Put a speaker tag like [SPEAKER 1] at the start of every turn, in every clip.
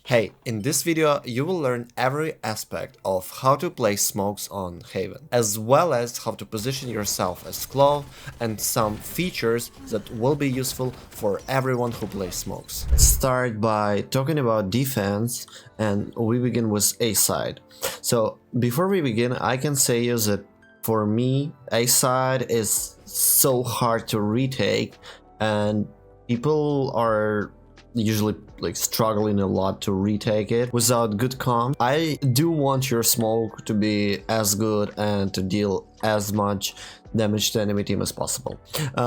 [SPEAKER 1] Hey, in this video you will learn every aspect of how to place smokes on Haven, as well as how to position yourself as Claw and some features that will be useful for everyone who plays smokes. Start by talking about defense, and we begin with A side. So before we begin, I can say you that for me A side is so hard to retake, and people are usually like struggling a lot to retake it without good comp. I do want your smoke to be as good and to deal as much damage to enemy team as possible.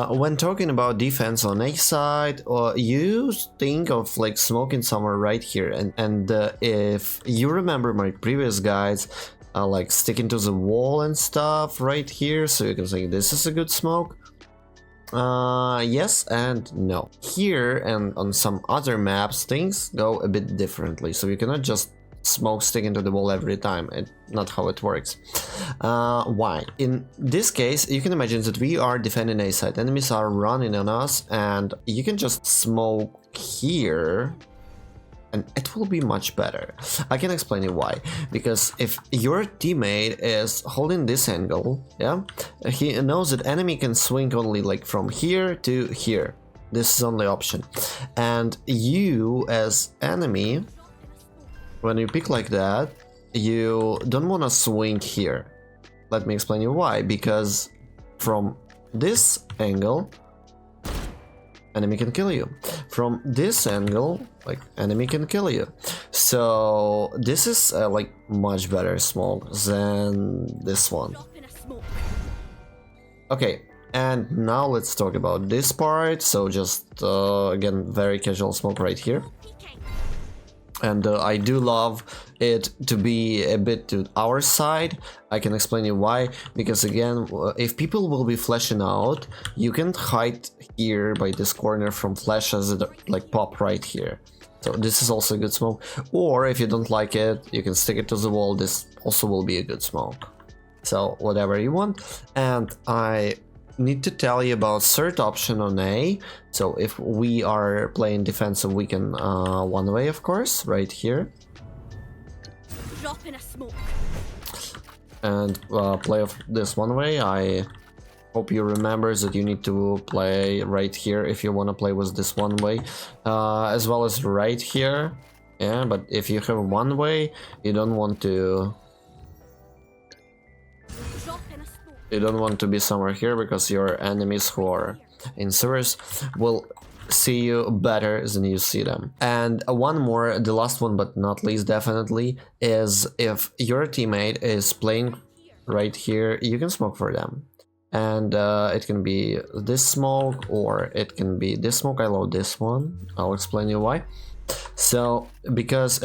[SPEAKER 1] When talking about defense on A side, you think of like smoking somewhere right here, and if you remember my previous guides, like sticking to the wall and stuff right here, so you can think this is a good smoke. Yes and no. Here and on some other maps things go a bit differently, so you cannot just smoke stick into the wall every time. It's not how it works. Why? In this case, you can imagine that we are defending A side, enemies are running on us, and you can just smoke here and it will be much better. I can explain you why. Because if your teammate is holding this angle, yeah, he knows that enemy can swing only like from here to here. This is only option. And you as enemy, when you pick like that, you don't want to swing here. Let me explain you why. Because from this angle, enemy can kill you. From this angle, like enemy can kill you. So this is like much better smoke than this one. Okay, and now let's talk about this part. So just again, very casual smoke right here. And I do love it to be a bit to our side. I can explain you why. Because again, if people will be flashing out, you can hide here by this corner from flashes that like pop right here. So this is also a good smoke. Or if you don't like it, you can stick it to the wall. This also will be a good smoke. So whatever you want. And I need to tell you about third option on A. So if we are playing defensive, we can one way, of course, right here.
[SPEAKER 2] Drop in a smoke.
[SPEAKER 1] And play of this one way. I hope you remember that you need to play right here if you want to play with this one way, as well as right here. Yeah, but if you have one way, you don't want to. You don't want to be somewhere here because your enemies who are in sewers will see you better than you see them. And one more, the last one but not least definitely, is if your teammate is playing right here, you can smoke for them. And it can be this smoke or it can be this smoke. I love this one. I'll explain you why. So, because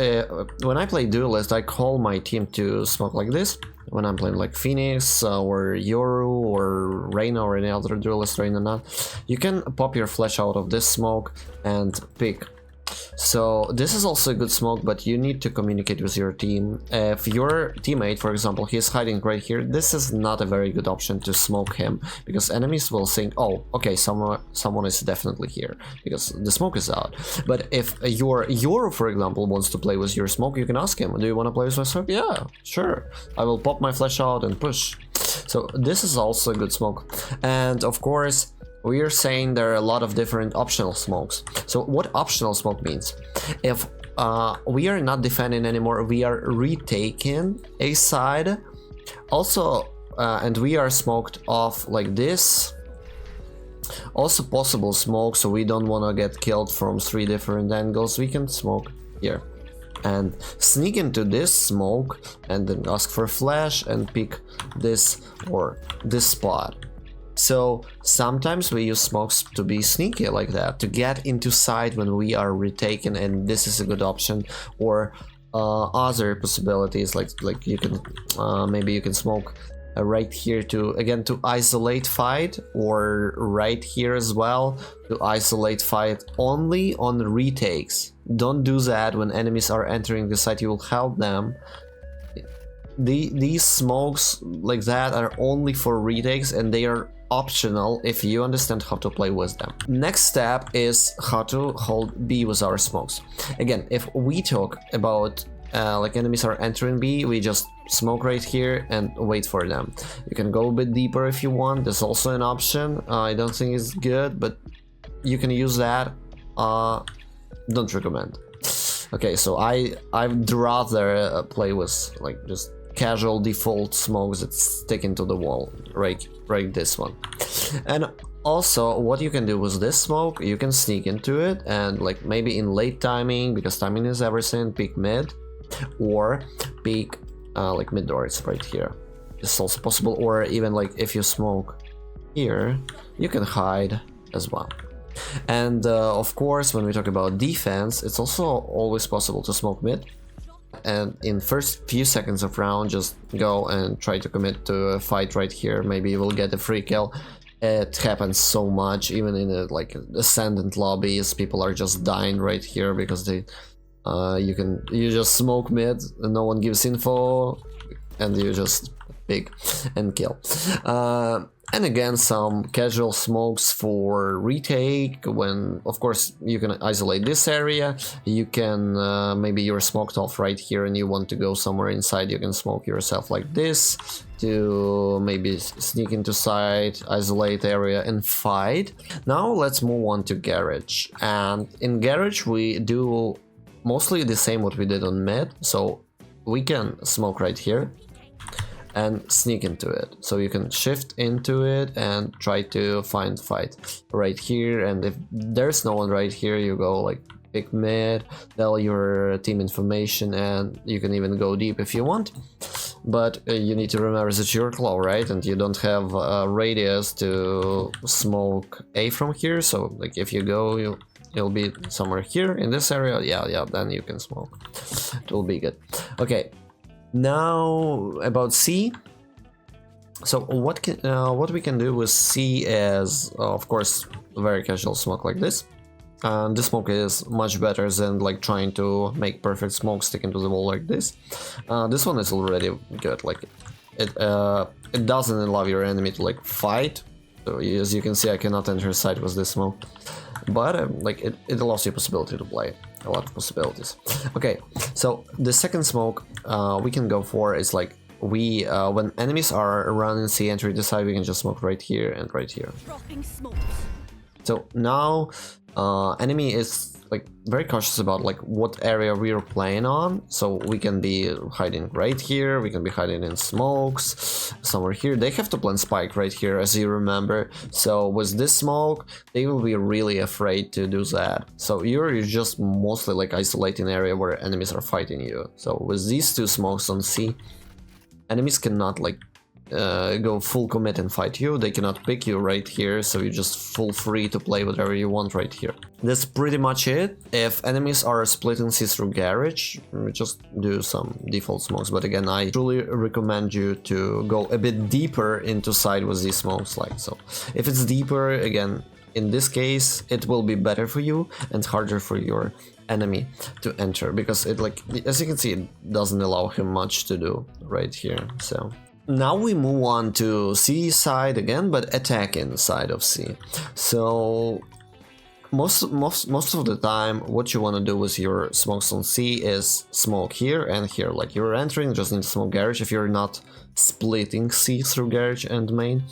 [SPEAKER 1] when I play Duelist, I call my team to smoke like this. When I'm playing like Phoenix or Yoru or Reyna or any other Duelist, Reyna not, you can pop your flash out of this smoke and pick. So this is also a good smoke, but you need to communicate with your team. If your teammate, for example, he's hiding right here, this is not a very good option to smoke him, because enemies will think, oh, okay, someone is definitely here, because the smoke is out. But if your Yoru, for example, wants to play with your smoke, you can ask him, do you want to play with my smoke? Yeah, sure. I will pop my flash out and push. So this is also a good smoke. And of course, we are saying there are a lot of different optional smokes. So what optional smoke means? If we are not defending anymore, we are retaking a side. Also, and we are smoked off like this. Also possible smoke, so we don't want to get killed from 3 different angles. We can smoke here. And sneak into this smoke and then ask for flash and pick this or this spot. So sometimes we use smokes to be sneaky like that, to get into side when we are retaken, and this is a good option. Or other possibilities like you can maybe you can smoke right here to again to isolate fight, or right here as well to isolate fight only on retakes. Don't do that when enemies are entering the site. You will help them. these smokes like that are only for retakes, and they are optional if you understand how to play with them. Next step is how to hold B with our smokes. Again, if we talk about like enemies are entering B, we just smoke right here and wait for them. You can go a bit deeper if you want. There's also an option. I don't think it's good, but you can use that. Don't recommend. Okay, so I'd rather play with like just casual default smokes that stick into the wall, right this one. And also what you can do with this smoke, you can sneak into it and like maybe in late timing, because timing is everything, peek mid or peek like mid doors right here. It's also possible, or even like if you smoke here, you can hide as well. And of course, when we talk about defense, it's also always possible to smoke mid, and in first few seconds of round just go and try to commit to a fight right here. Maybe you will get a free kill. It happens so much, even in like ascendant lobbies, people are just dying right here because they you just smoke mid and no one gives info and you just pick and kill. And again, some casual smokes for retake, when of course you can isolate this area. You can maybe you're smoked off right here and you want to go somewhere inside, you can smoke yourself like this to maybe sneak into side, isolate area and fight. Now let's move on to garage, and in garage we do mostly the same what we did on mid. So we can smoke right here and sneak into it, so you can shift into it and try to find fight right here. And if there's no one right here, you go like pick mid, tell your team information, and you can even go deep if you want. But you need to remember that you're claw, right, and you don't have a radius to smoke A from here. So like if you go, you'll be somewhere here in this area. Yeah, then you can smoke. It will be good. Okay. Now about C. So what we can do with C is of course very casual smoke like this. This smoke is much better than like trying to make perfect smoke stick into the wall like this. This one is already good. Like it doesn't allow your enemy to like fight. So as you can see, I cannot enter side with this smoke, but like it allows you possibility to play. A lot of possibilities. Okay, so the second smoke we can go for is like we when enemies are running C entry the side, we can just smoke right here and right here. So now enemy is like very cautious about like what area we are playing on, so we can be hiding right here, we can be hiding in smokes somewhere here. They have to plant spike right here, as you remember, so with this smoke they will be really afraid to do that. So you're just mostly like isolating area where enemies are fighting you. So with these two smokes on C, enemies cannot like go full commit and fight you. They cannot pick you right here, so you're just full free to play whatever you want right here. That's pretty much it. If enemies are splitting C through garage, just do some default smokes, but again, I truly recommend you to go a bit deeper into side with these smokes. Like so, if it's deeper, again, in this case it will be better for you and harder for your enemy to enter, because it, like as you can see, it doesn't allow him much to do right here. So now we move on to C side again, but attacking side of C. So most of the time what you want to do with your smokes on C is smoke here and here. Like you're entering, just need to smoke garage. If you're not splitting C through garage and main,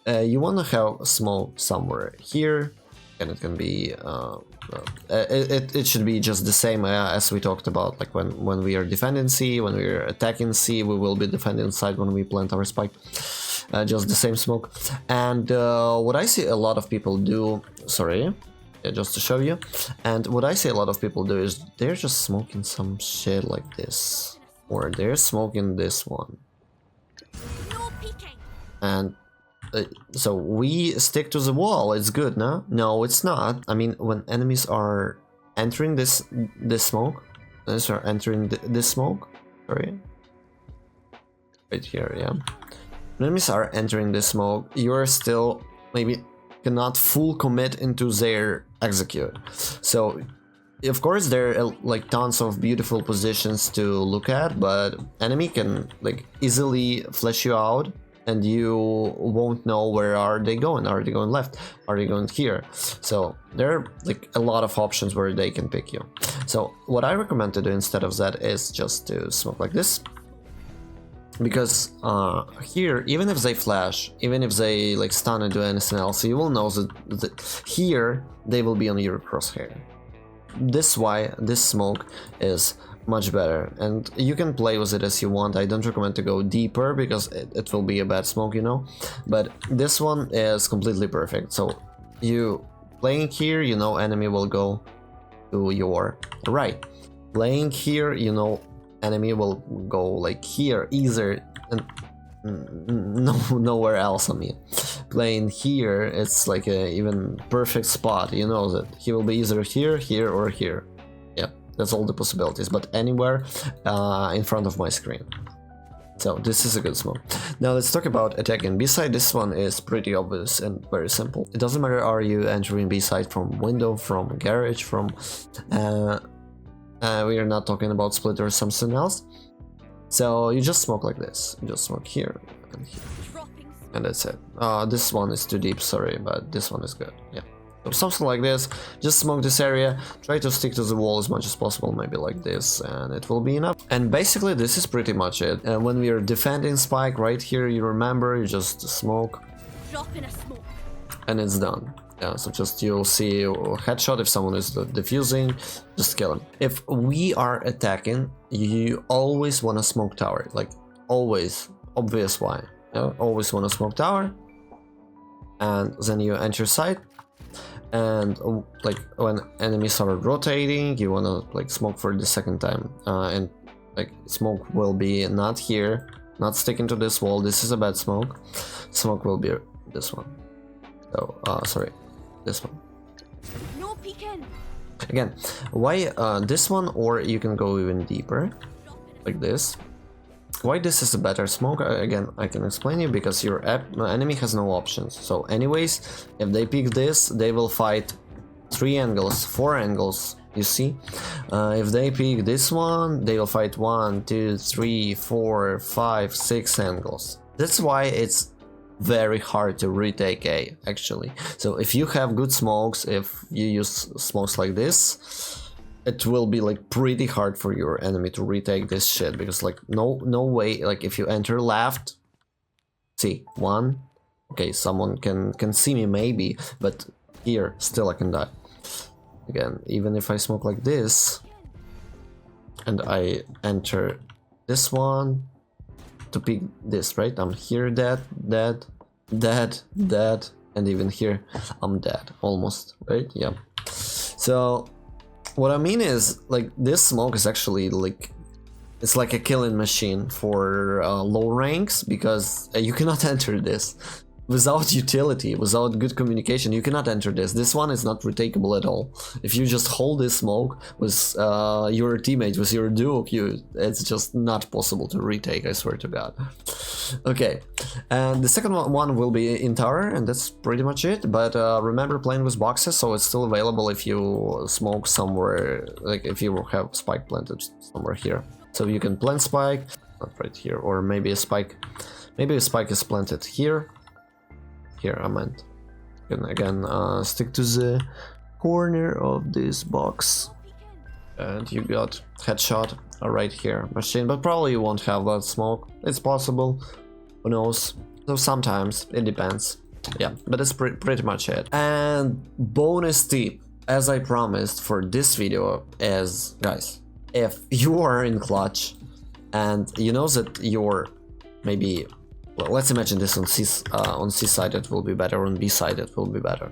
[SPEAKER 1] you want to have smoke somewhere here, and it can be it should be just the same as we talked about, like when we are defending C, when we are attacking C, we will be defending side when we plant our spike. Just the same smoke. And what I see a lot of people do, sorry, just to show you, and what I see a lot of people do is they're just smoking some shit like this, or they're smoking this one, and so we stick to the wall. It's good, no? No, it's not. I mean, when enemies are entering this smoke, this smoke, sorry, right here, yeah. When enemies are entering this smoke, you're still maybe cannot full commit into their execute. So of course there are like tons of beautiful positions to look at, but enemy can like easily flash you out and you won't know where are they going. Are they going left? Are they going here? So there are like a lot of options where they can pick you. So what I recommend to do instead of that is just to smoke like this, because here, even if they flash, even if they like stun and do anything else, you will know that here they will be on your crosshair. This why this smoke is much better, and you can play with it as you want. I don't recommend to go deeper because it will be a bad smoke, you know, but this one is completely perfect. So you playing here, you know, enemy will go to your right. Playing here, you know, enemy will go like here, either and nowhere else. I mean, playing here, it's like a even perfect spot. You know that he will be either here, here, or here. Yeah, that's all the possibilities. But anywhere in front of my screen. So this is a good smoke. Now let's talk about attacking B-side. This one is pretty obvious and very simple. It doesn't matter are you entering B-side from window, from garage, from we are not talking about split or something else. So you just smoke like this. You just smoke here and here. And that's it. This one is too deep, sorry, but this one is good. Yeah. So something like this. Just smoke this area. Try to stick to the wall as much as possible, maybe like this, and it will be enough. And basically this is pretty much it. And when we are defending spike right here, you remember, you just smoke. And it's done. Yeah, so just you'll see a headshot if someone is defusing, just kill him. If we are attacking, you always want to smoke tower, like always, obvious why. Yeah, always want to smoke tower, and then you enter site, and like when enemies are rotating, you want to like smoke for the second time, and like smoke will be not here, not sticking to this wall. This is a bad smoke. Smoke will be this one. So sorry. This one.
[SPEAKER 2] No peeking.
[SPEAKER 1] Again, why this one, or you can go even deeper, like this. Why this is a better smoke? Again, I can explain you, because your enemy has no options. So anyways, if they pick this, they will fight 3 angles, 4 angles, you see. If they pick this one, they will fight 1, 2, 3, 4, 5, 6 angles. That's why it's very hard to retake A, actually. So if you have good smokes, if you use smokes like this, it will be like pretty hard for your enemy to retake this shit, because like no way, like if you enter left, see, 1, okay, someone can see me maybe, but here still I can die. Again, even if I smoke like this and I enter this one to pick this, right? I'm here dead, and even here I'm dead, almost, right? Yeah. So what I mean is, like, this smoke is actually like, it's like a killing machine for low ranks, because you cannot enter this without utility, without good communication. You cannot enter this. This one is not retakeable at all. If you just hold this smoke with your teammate, with your duo, it's just not possible to retake, I swear to God. Okay, and the second one will be in tower, and that's pretty much it. But remember, playing with boxes, so it's still available if you smoke somewhere, like if you have spike planted somewhere here. So you can plant spike, not right here, or maybe a spike is planted here. Here, I meant. And again, stick to the corner of this box, and you got headshot right here, machine. But probably you won't have that smoke. It's possible, who knows? So sometimes it depends. Yeah, but that's pretty much it. And bonus tip, as I promised for this video, is, guys, if you are in clutch and you know that you're maybe, well, let's imagine this on C side, it will be better, on B side it will be better.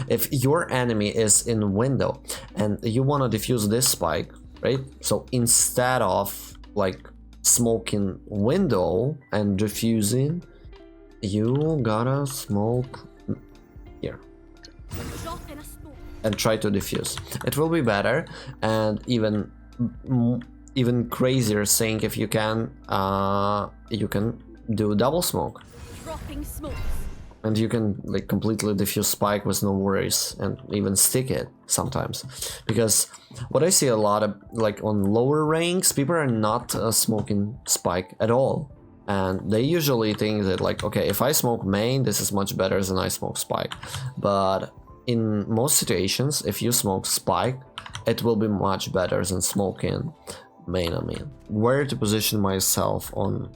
[SPEAKER 1] If your enemy is in window and you want to defuse this spike, right? So instead of like smoking window and defusing, you gotta smoke here and try to defuse. It will be better, and even crazier saying, if you can do double smoke. And you can like completely defuse spike with no worries and even stick it sometimes. Because what I see a lot of like on lower ranks, people are not smoking spike at all. And they usually think that like, okay, if I smoke main, this is much better than I smoke spike. But in most situations, if you smoke spike, it will be much better than smoking main, I mean. Where to position myself on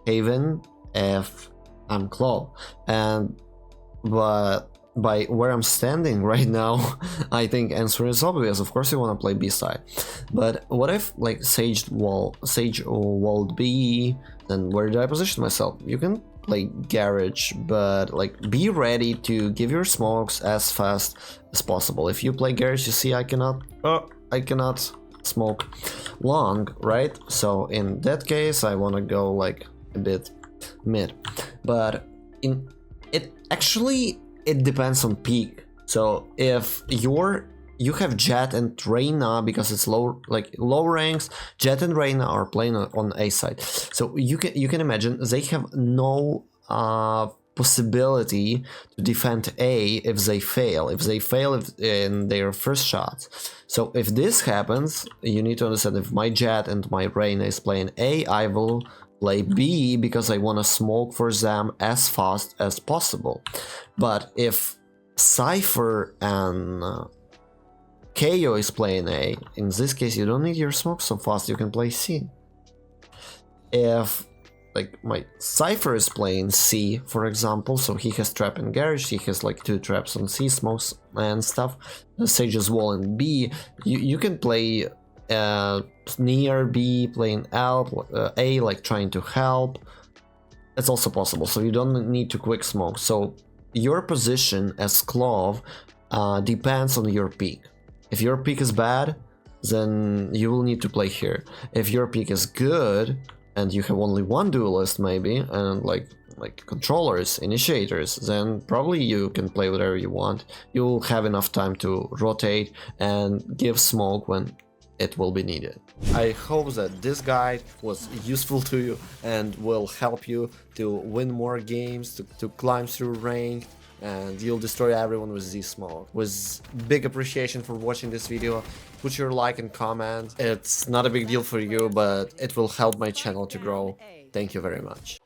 [SPEAKER 1] Haven if I'm Claw? And but by where I'm standing right now, I think answer is obvious. Of course you want to play B side. But what if like Sage walled B, then where do I position myself? You can play Garage, but like be ready to give your smokes as fast as possible. If you play Garage, you see I cannot smoke long, right? So in that case I want to go like a bit mid. But in it actually it depends on peak. So if you have Jet and Reyna, because it's low ranks, Jet and Reyna are playing on A side. So you can imagine they have no possibility to defend A if they fail in their first shots. So if this happens, you need to understand, if my Jet and my Reyna is playing A, I will play B because I want to smoke for them as fast as possible. But if Cypher and KO is playing A, in this case you don't need your smoke so fast, you can play C. If like my Cypher is playing C, for example, so he has trap and garage, he has like 2 traps on C, smokes and stuff, Sage's wall in B, you can play near B, playing A, like trying to help. It's also possible, so you don't need to quick smoke. So your position as Clove depends on your peak. If your peak is bad, then you will need to play here. If your peak is good and you have only one duelist maybe, and like controllers, initiators, then probably you can play whatever you want. You'll have enough time to rotate and give smoke when it will be needed. I hope that this guide was useful to you and will help you to win more games, to climb through rank, and you'll destroy everyone with Z-Smoke. With big appreciation for watching this video, put your like and comment. It's not a big deal for you, but it will help my channel to grow. Thank you very much.